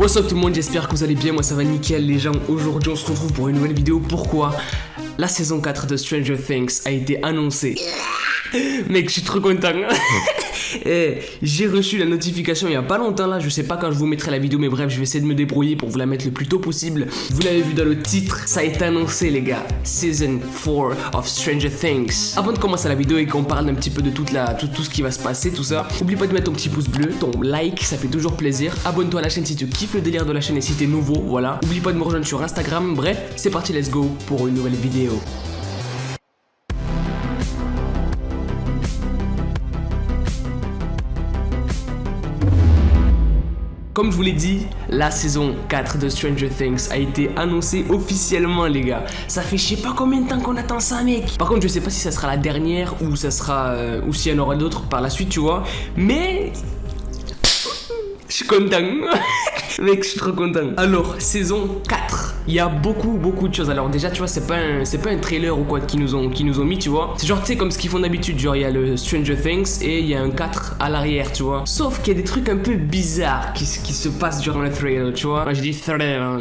What's up tout le monde, j'espère que vous allez bien, moi ça va nickel les gens. Aujourd'hui on se retrouve pour une nouvelle vidéo. Pourquoi? La saison 4 de Stranger Things a été annoncée. Mec, je suis trop content. J'ai reçu la notification il y a pas longtemps là, je sais pas quand je vous mettrai la vidéo, mais bref, je vais essayer de me débrouiller pour vous la mettre le plus tôt possible. Vous l'avez vu dans le titre, ça a été annoncé les gars. Season 4 of Stranger Things. Avant de commencer la vidéo et qu'on parle un petit peu de tout ce qui va se passer, tout ça, oublie pas de mettre ton petit pouce bleu, ton like, ça fait toujours plaisir. Abonne-toi à la chaîne si tu kiffes le délire de la chaîne et si t'es nouveau, voilà. Oublie pas de me rejoindre sur Instagram, bref, c'est parti, let's go pour une nouvelle vidéo. Comme je vous l'ai dit, la saison 4 de Stranger Things a été annoncée officiellement les gars. Ça fait je sais pas combien de temps qu'on attend ça mec. Par contre je sais pas si ça sera la dernière ou ça sera ou s'il y en aura d'autres par la suite tu vois. Mais je suis content. Mec, je suis trop content. Alors, saison 4. Il y a beaucoup de choses. Alors déjà, tu vois, c'est pas un trailer ou quoi qu'ils nous ont mis, tu vois. C'est genre, tu sais, comme ce qu'ils font d'habitude. Genre, il y a le Stranger Things et il y a un 4 à l'arrière, tu vois. Sauf qu'il y a des trucs un peu bizarres qui se passent durant le trailer, tu vois. Moi, je dis trailer,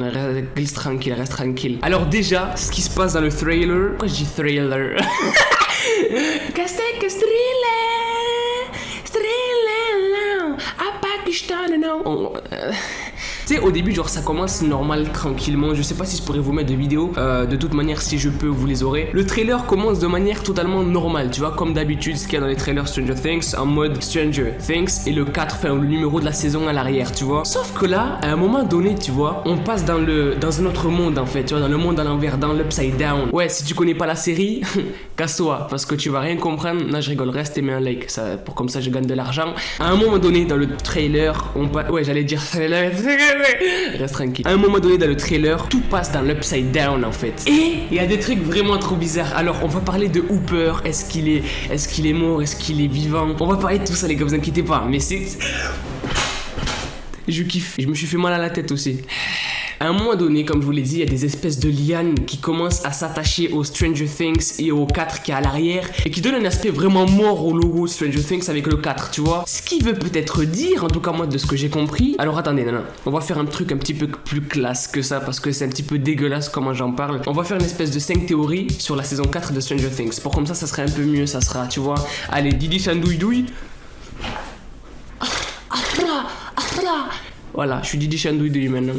reste tranquille. Alors déjà, ce qui se passe dans le trailer... Pourquoi je dis trailer? Tu sais, au début, genre, ça commence normal, tranquillement. Je sais pas si je pourrais vous mettre de vidéos. De toute manière, si je peux, vous les aurez. Le trailer commence de manière totalement normale, tu vois, comme d'habitude, ce qu'il y a dans les trailers Stranger Things, en mode Stranger Things, et le 4, enfin, le numéro de la saison à l'arrière, tu vois. Sauf que là, à un moment donné, tu vois, on passe dans un autre monde, en fait, tu vois, dans le monde à l'envers, dans l'Upside Down. Ouais, si tu connais pas la série, casse-toi, parce que tu vas rien comprendre. Non, je rigole, reste et mets un like, ça, comme ça, je gagne de l'argent. À un moment donné, dans le trailer, on passe... Ouais, j'allais dire trailer... Reste tranquille. À un moment donné dans le trailer, tout passe dans l'Upside Down en fait. Et il y a des trucs vraiment trop bizarres. Alors on va parler de Hooper. Est-ce qu'il est mort? Est-ce qu'il est vivant? On va parler de tout ça les gars, vous inquiétez pas. Mais c'est... Je kiffe. Je me suis fait mal à la tête aussi. À un moment donné, comme je vous l'ai dit, il y a des espèces de lianes qui commencent à s'attacher au Stranger Things et au 4 qui est à l'arrière et qui donnent un aspect vraiment mort au logo Stranger Things avec le 4, tu vois. Ce qui veut peut-être dire, en tout cas moi de ce que j'ai compris. Alors attendez, non, on va faire un truc un petit peu plus classe que ça parce que c'est un petit peu dégueulasse comment j'en parle. On va faire une espèce de 5 théories sur la saison 4 de Stranger Things. Pour comme ça serait un peu mieux, ça sera, tu vois. Allez, Didi Chandouidoui. Voilà, je suis Didi Chandouidoui maintenant.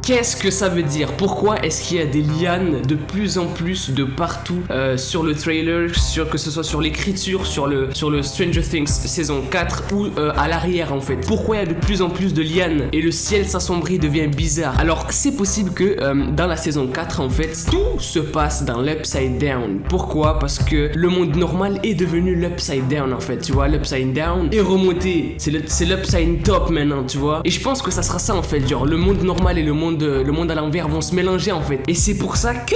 Qu'est-ce que ça veut dire? Pourquoi est-ce qu'il y a des lianes de plus en plus de partout sur le trailer, que ce soit sur l'écriture, sur le Stranger Things saison 4 ou à l'arrière en fait? Pourquoi il y a de plus en plus de lianes et le ciel s'assombrit, devient bizarre? Alors c'est possible que dans la saison 4 en fait, tout se passe dans l'Upside Down. Pourquoi? Parce que le monde normal est devenu l'Upside Down en fait, tu vois. L'Upside Down est remonté, c'est l'Upside Top maintenant, tu vois. Et je pense que ça sera ça en fait, genre le monde normal et le monde à l'envers vont se mélanger en fait. Et c'est pour ça que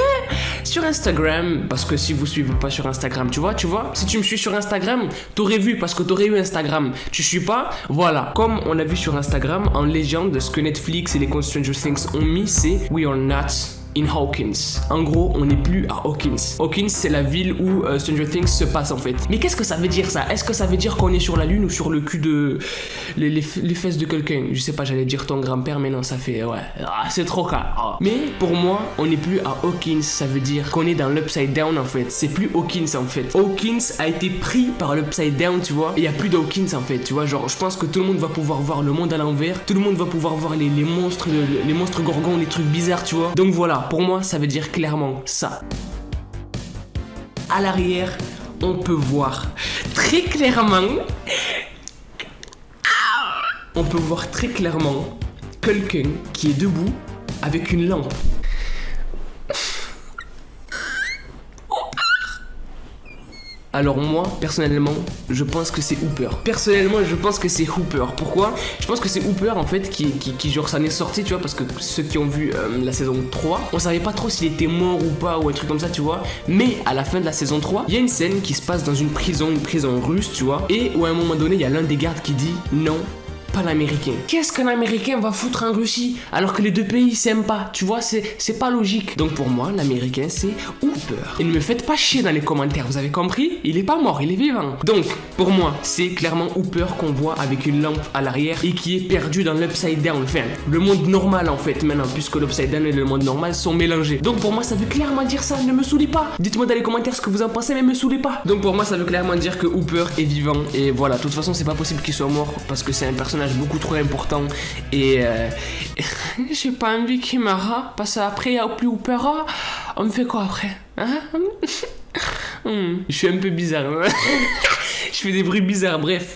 sur Instagram, parce que si vous suivez pas sur Instagram, tu vois, si tu me suis sur Instagram, t'aurais vu parce que t'aurais eu Instagram. Tu suis pas, voilà. Comme on a vu sur Instagram en légende, ce que Netflix et les comptes Stranger Things ont mis, c'est We are not in Hawkins. En gros, on n'est plus à Hawkins. Hawkins, c'est la ville où Stranger Things se passe en fait. Mais qu'est-ce que ça veut dire ça? Est-ce que ça veut dire qu'on est sur la lune ou sur le cul de... les fesses de quelqu'un? Je sais pas, j'allais dire ton grand-père, mais non, ça fait... Ouais, c'est trop cas. Oh. Mais pour moi, on n'est plus à Hawkins. Ça veut dire qu'on est dans l'Upside Down en fait. C'est plus Hawkins en fait. Hawkins a été pris par l'Upside Down, tu vois. Et il n'y a plus d'Hawkins en fait, tu vois. Genre, je pense que tout le monde va pouvoir voir le monde à l'envers. Tout le monde va pouvoir voir les monstres, les monstres gorgons, les trucs bizarres, tu vois. Donc voilà. Pour moi, ça veut dire clairement ça. À l'arrière, on peut voir très clairement... On peut voir très clairement quelqu'un qui est debout avec une lampe. Alors moi, personnellement, je pense que c'est Hooper. Pourquoi? Je pense que c'est Hooper en fait qui genre ça n'est sorti, tu vois, parce que ceux qui ont vu la saison 3, on savait pas trop s'il était mort ou pas ou un truc comme ça, tu vois. Mais à la fin de la saison 3, il y a une scène qui se passe dans une prison russe, tu vois, et où à un moment donné, il y a l'un des gardes qui dit non, pas l'américain. Qu'est-ce qu'un américain va foutre en Russie alors que les deux pays s'aiment pas? Tu vois, c'est pas logique. Donc pour moi, l'américain c'est Hooper. Et ne me faites pas chier dans les commentaires, vous avez compris? Il est pas mort, il est vivant. Donc pour moi, c'est clairement Hooper qu'on voit avec une lampe à l'arrière et qui est perdu dans l'upside down. Enfin, le monde normal en fait maintenant, puisque l'upside down et le monde normal sont mélangés. Donc pour moi, ça veut clairement dire ça. Ne me saoulez pas. Dites-moi dans les commentaires ce que vous en pensez, mais me saoulez pas. Donc pour moi, ça veut clairement dire que Hooper est vivant. Et voilà, de toute façon, c'est pas possible qu'il soit mort parce que c'est un personnage beaucoup trop important. Et j'ai pas envie qu'il meure. Parce qu'après, il n'y a plus Hooper. On me fait quoi après, hein? Je suis un peu bizarre. Je fais des bruits bizarres, bref.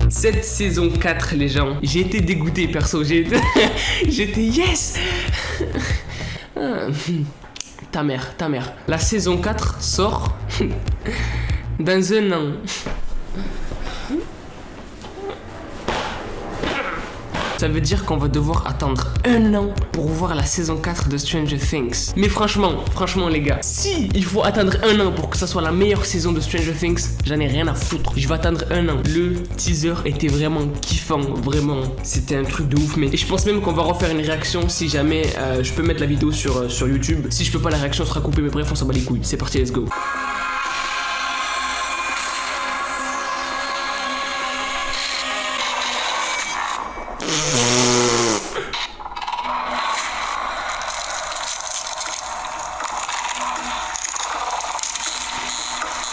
Cette saison 4, les gens, j'ai été dégoûté perso. J'étais yes. Ta mère. La saison 4 sort dans un an. Ça veut dire qu'on va devoir attendre un an pour voir la saison 4 de Stranger Things. Mais franchement les gars, si il faut attendre un an pour que ça soit la meilleure saison de Stranger Things, j'en ai rien à foutre. Je vais attendre un an. Le teaser était vraiment kiffant, vraiment. C'était un truc de ouf, mais et je pense même qu'on va refaire une réaction si jamais je peux mettre la vidéo sur YouTube. Si je peux pas, la réaction sera coupée, mais bref, on s'en bat les couilles. C'est parti, let's go.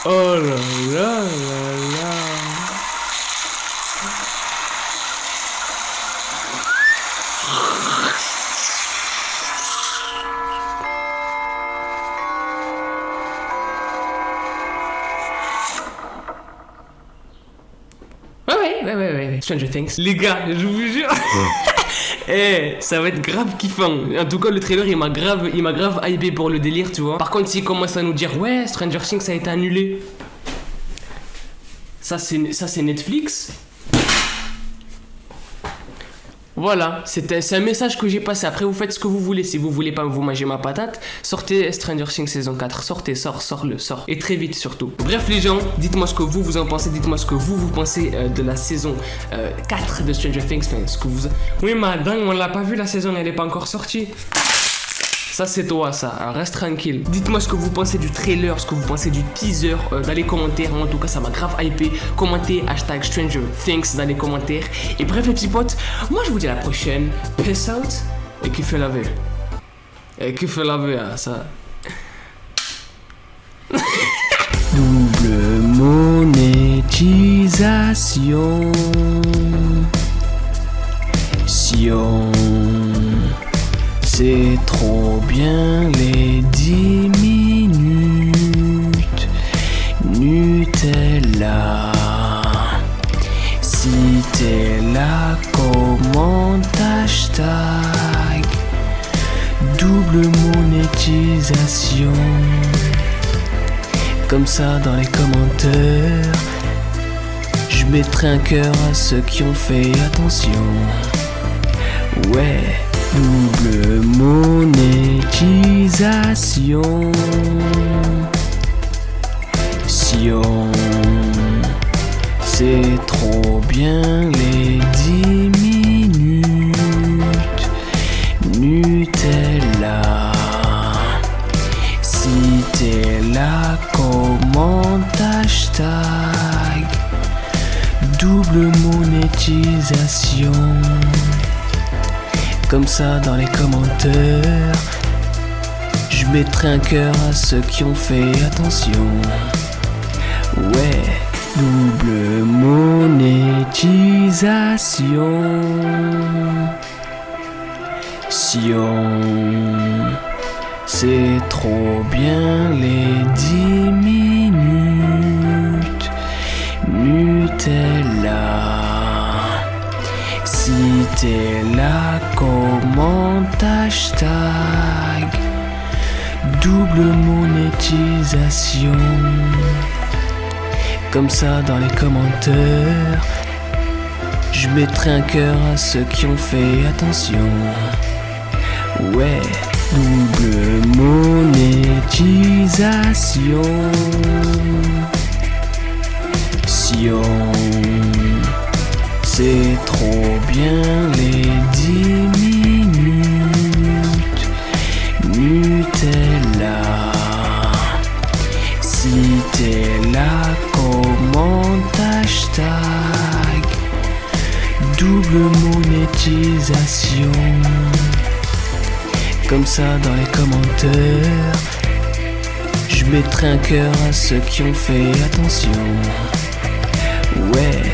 Oh là là là là. Ouais. Stranger Things. Les gars, je vous jure. Ça va être grave kiffant. En tout cas, le trailer, il m'a grave hypé pour le délire, tu vois. Par contre, s'il commence à nous dire, ouais, Stranger Things a été annulé. Ça, c'est Netflix. Voilà, c'est un message que j'ai passé. Après, vous faites ce que vous voulez. Si vous voulez pas vous manger ma patate, sortez Stranger Things saison 4. Sortez, sors. Et très vite surtout. Bref, les gens, dites-moi ce que vous en pensez. Dites-moi ce que vous pensez de la saison 4 de Stranger Things. Enfin, ce que vous... Oui, madame, on l'a pas vu, la saison, elle est pas encore sortie. Ça c'est toi ça, alors reste tranquille. Dites-moi ce que vous pensez du trailer, ce que vous pensez du teaser dans les commentaires. Moi en tout cas ça m'a grave hypé. Commentez hashtag Stranger Things dans les commentaires. Et bref les petits potes, moi je vous dis à la prochaine. Peace out et kiffez la vie. Et kiffez la vie hein, ça. Double monétisation. C'est trop bien les 10 minutes. Nutella. Si t'es là, commente hashtag double monétisation. Comme ça dans les commentaires, je mettrai un cœur à ceux qui ont fait attention. Ouais. Double monétisation. C'est trop bien les 10 minutes. Nutella. Si t'es là, commente hashtag double monétisation. Comme ça dans les commentaires, je mettrai un cœur à ceux qui ont fait attention. Ouais, double monétisation. C'est trop bien les 10 minutes. Nutella. Si t'es là, commente hashtag double monétisation. Comme ça dans les commentaires, je mettrai un cœur à ceux qui ont fait attention. Ouais, double monétisation. C'est trop bien les 10 minutes Nutella. Si t'es là, commente hashtag double monétisation. Comme ça dans les commentaires, je mettrai un cœur à ceux qui ont fait attention. Ouais.